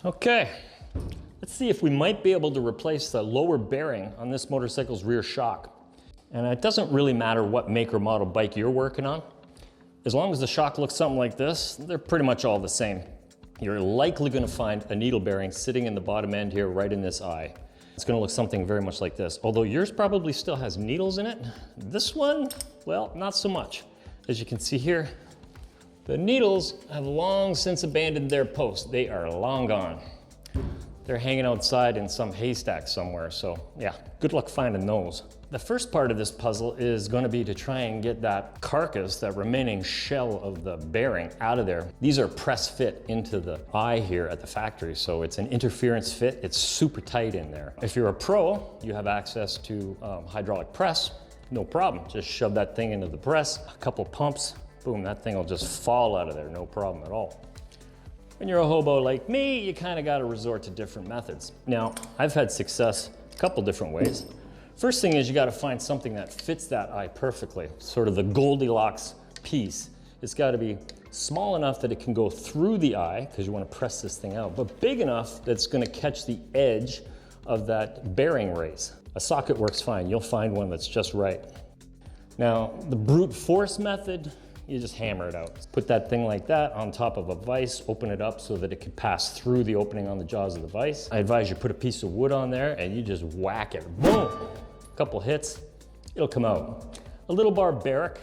Okay, let's see if we might be able to replace the lower bearing on this motorcycle's rear shock. And it doesn't really matter what make or model bike you're working on. As long as the shock looks something like this, they're pretty much all the same. You're likely gonna find a needle bearing sitting in the bottom end here, right in this eye. It's gonna look something very much like this. Although yours probably still has needles in it. This one, well, not so much. As you can see here, the needles have long since abandoned their post. They are long gone. They're hanging outside in some haystack somewhere, so yeah, good luck finding those. The first part of this puzzle is going to be to try and get that carcass, that remaining shell of the bearing out of there. These are press fit into the eye here at the factory, so it's an interference fit. It's super tight in there. If you're a pro, you have access to hydraulic press, no problem. Just shove that thing into the press, a couple pumps, boom, that thing will just fall out of there, no problem at all. When you're a hobo like me, you kind of got to resort to different methods. Now, I've had success a couple different ways. First thing is you got to find something that fits that eye perfectly, sort of the Goldilocks piece. It's got to be small enough that it can go through the eye, because you want to press this thing out, but big enough that it's going to catch the edge of that bearing race. A socket works fine. You'll find one that's just right. Now, the brute force method, you just hammer it out. Put that thing like that on top of a vise, open it up so that it can pass through the opening on the jaws of the vise. I advise you put a piece of wood on there and you just whack it, boom! A couple hits, it'll come out. A little barbaric.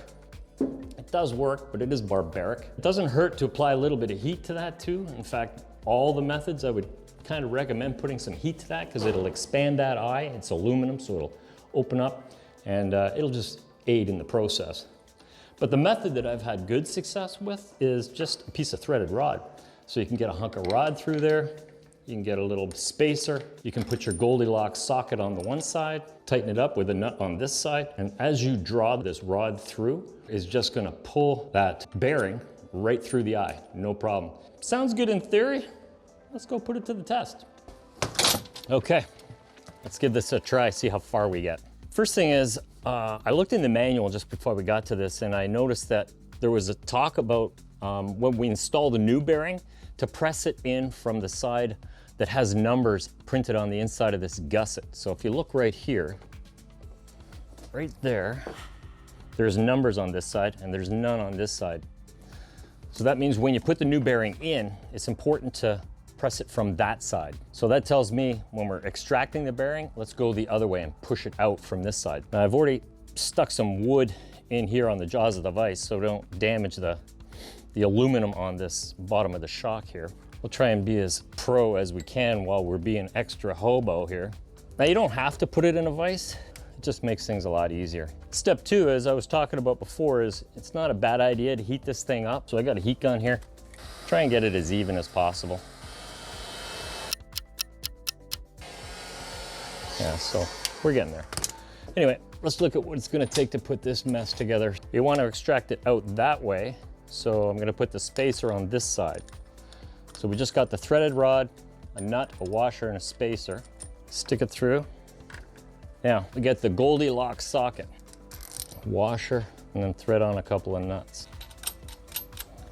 It does work, but it is barbaric. It doesn't hurt to apply a little bit of heat to that too. In fact, all the methods I would kind of recommend putting some heat to that because it'll expand that eye. It's aluminum, so it'll open up and it'll just aid in the process. But the method that I've had good success with is just a piece of threaded rod. So you can get a hunk of rod through there, you can get a little spacer, you can put your Goldilocks socket on the one side, tighten it up with a nut on this side, and as you draw this rod through, it's just gonna pull that bearing right through the eye, no problem. Sounds good in theory, let's go put it to the test. Okay, let's give this a try, see how far we get. First thing is, I looked in the manual just before we got to this and I noticed that there was a talk about when we install the new bearing to press it in from the side that has numbers printed on the inside of this gusset. So if you look right here, right there, there's numbers on this side and there's none on this side. So that means when you put the new bearing in, it's important to press it from that side. So that tells me when we're extracting the bearing, let's go the other way and push it out from this side. Now I've already stuck some wood in here on the jaws of the vise so don't damage the aluminum on this bottom of the shock here. We'll try and be as pro as we can while we're being extra hobo here. Now you don't have to put it in a vise, it just makes things a lot easier. Step two, as I was talking about before, is it's not a bad idea to heat this thing up. So I got a heat gun here. Try and get it as even as possible. Yeah, so we're getting there. Anyway, let's look at what it's gonna take to put this mess together. You wanna extract it out that way, so I'm gonna put the spacer on this side. So we just got the threaded rod, a nut, a washer, and a spacer. Stick it through. Now, we get the Goldilocks socket. Washer, and then thread on a couple of nuts.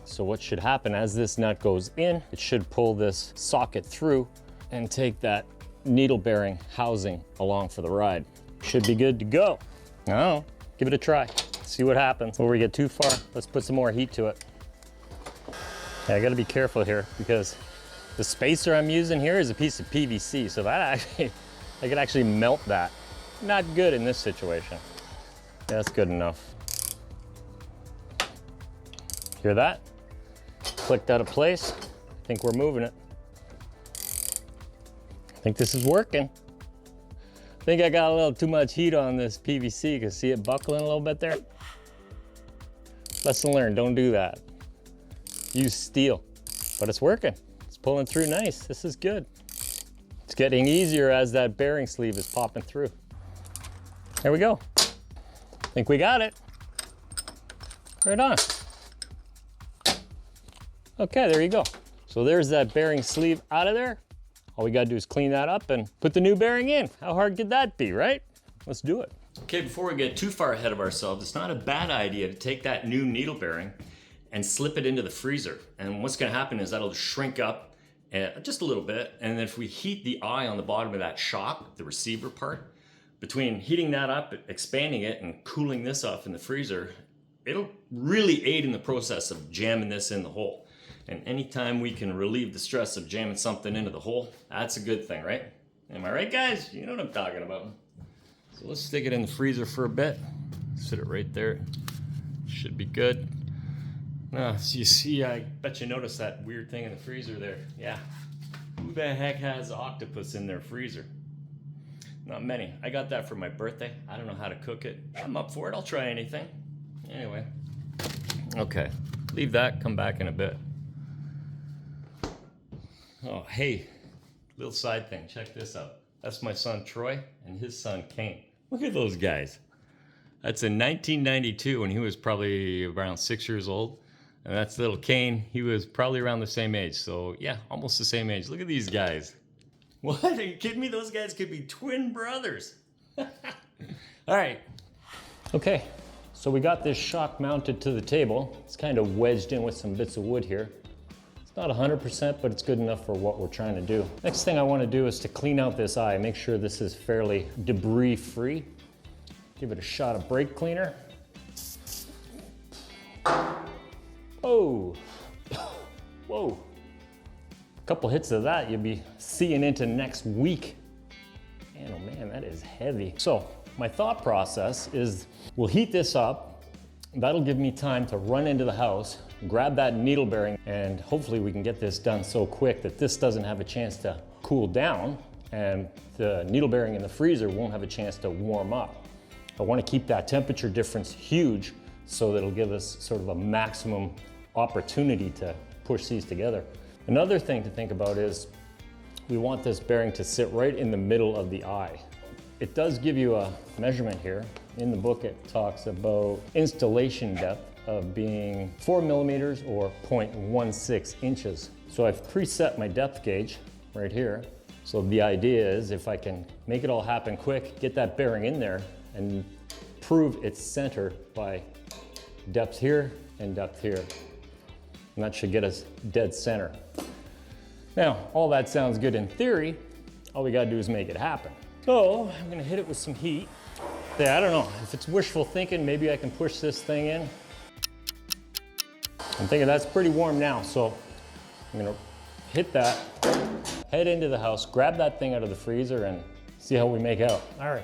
So what should happen as this nut goes in, it should pull this socket through and take that needle bearing housing along for the ride. Should be good to go. Now, give it a try. See what happens. Before we get too far, let's put some more heat to it. Yeah, I gotta be careful here because the spacer I'm using here is a piece of PVC, so that actually, I could actually melt that. Not good in this situation. Yeah, that's good enough. Hear that? Clicked out of place. I think we're moving it. I think this is working. I think I got a little too much heat on this PVC. You can see it buckling a little bit there. Lesson learned, don't do that. Use steel, but it's working. It's pulling through nice. This is good. It's getting easier as that bearing sleeve is popping through. There we go. I think we got it. Right on. Okay, there you go. So there's that bearing sleeve out of there. All we gotta do is clean that up and put the new bearing in. How hard could that be, right? Let's do it. Okay, before we get too far ahead of ourselves, it's not a bad idea to take that new needle bearing and slip it into the freezer. And what's gonna happen is that'll shrink up just a little bit. And then if we heat the eye on the bottom of that shock, the receiver part, between heating that up, expanding it, and cooling this off in the freezer, it'll really aid in the process of jamming this in the hole. And anytime we can relieve the stress of jamming something into the hole, that's a good thing, right? Am I right, guys? You know what I'm talking about. So let's stick it in the freezer for a bit. Sit it right there. Should be good. Now, so you see, I bet you noticed that weird thing in the freezer there. Yeah. Who the heck has octopus in their freezer? Not many. I got that for my birthday. I don't know how to cook it. I'm up for it. I'll try anything. Anyway. Okay. Leave that. Come back in a bit. Oh, hey. Little side thing. Check this out. That's my son Troy and his son Kane. Look at those guys. That's in 1992 when he was probably around 6 years old. And that's little Kane. He was probably around the same age. So yeah, almost the same age. Look at these guys. What? Are you kidding me? Those guys could be twin brothers. All right. Okay, so we got this shock mounted to the table. It's kind of wedged in with some bits of wood here. It's not 100%, but it's good enough for what we're trying to do. Next thing I want to do is to clean out this eye. Make sure this is fairly debris free. Give it a shot of brake cleaner. Oh, whoa. A couple hits of that, you'll be seeing into next week. Man, oh man, that is heavy. So my thought process is we'll heat this up. That'll give me time to run into the house, grab that needle bearing, and hopefully we can get this done so quick that this doesn't have a chance to cool down and the needle bearing in the freezer won't have a chance to warm up. I want to keep that temperature difference huge so that it'll give us sort of a maximum opportunity to push these together. Another thing to think about is we want this bearing to sit right in the middle of the eye. It does give you a measurement here. In the book it talks about installation depth of being 4 millimeters or 0.16 inches. So I've preset my depth gauge right here. So the idea is if I can make it all happen quick, get that bearing in there and prove its center by depth here and depth here. And that should get us dead center. Now, all that sounds good in theory. All we gotta do is make it happen. So I'm gonna hit it with some heat. Yeah, I don't know, if it's wishful thinking, maybe I can push this thing in. I'm thinking that's pretty warm now, so I'm gonna hit that, head into the house, grab that thing out of the freezer and see how we make out. All right.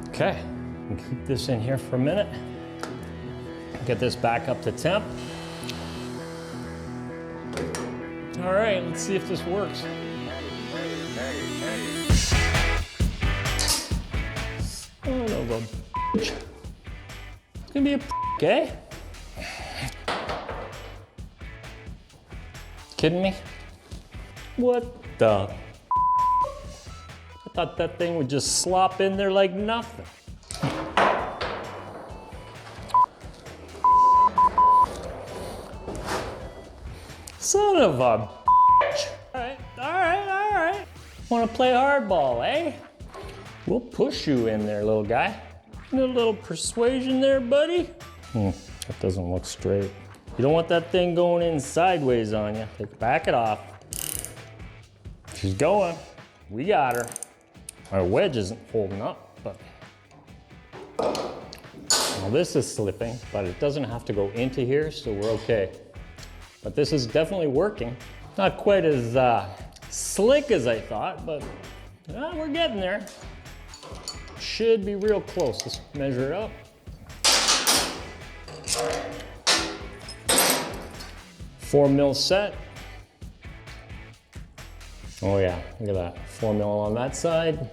Okay, and keep this in here for a minute. Get this back up to temp. All right, let's see if this works. Son of a bitch. It's gonna be a okay? Kidding me? What the? I thought that thing would just slop in there like nothing. Son of a bitch. All right. Want to play hardball, eh? We'll push you in there, little guy. Need a little persuasion there, buddy? That doesn't look straight. You don't want that thing going in sideways on you. Back it off. She's going. We got her. Our wedge isn't holding up, but well, this is slipping, but it doesn't have to go into here, so we're okay. But this is definitely working. Not quite as slick as I thought, but we're getting there. Should be real close. Let's measure it up. Four mil set. Oh yeah, look at that. 4 mil on that side,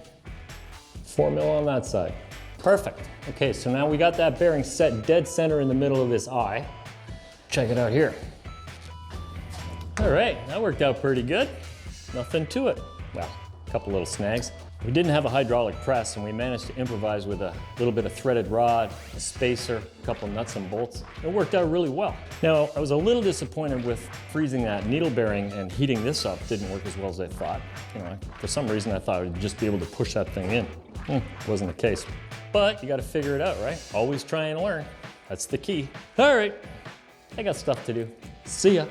4 mil on that side. Perfect. Okay, so now we got that bearing set dead center in the middle of this eye. Check it out here. All right, that worked out pretty good. Nothing to it. Well, a couple little snags. We didn't have a hydraulic press, and we managed to improvise with a little bit of threaded rod, a spacer, a couple nuts and bolts. It worked out really well. Now, I was a little disappointed with freezing that needle bearing, and heating this up didn't work as well as I thought. You know, for some reason I thought I'd just be able to push that thing in. Wasn't the case. But you gotta figure it out, right? Always try and learn. That's the key. All right, I got stuff to do. See ya.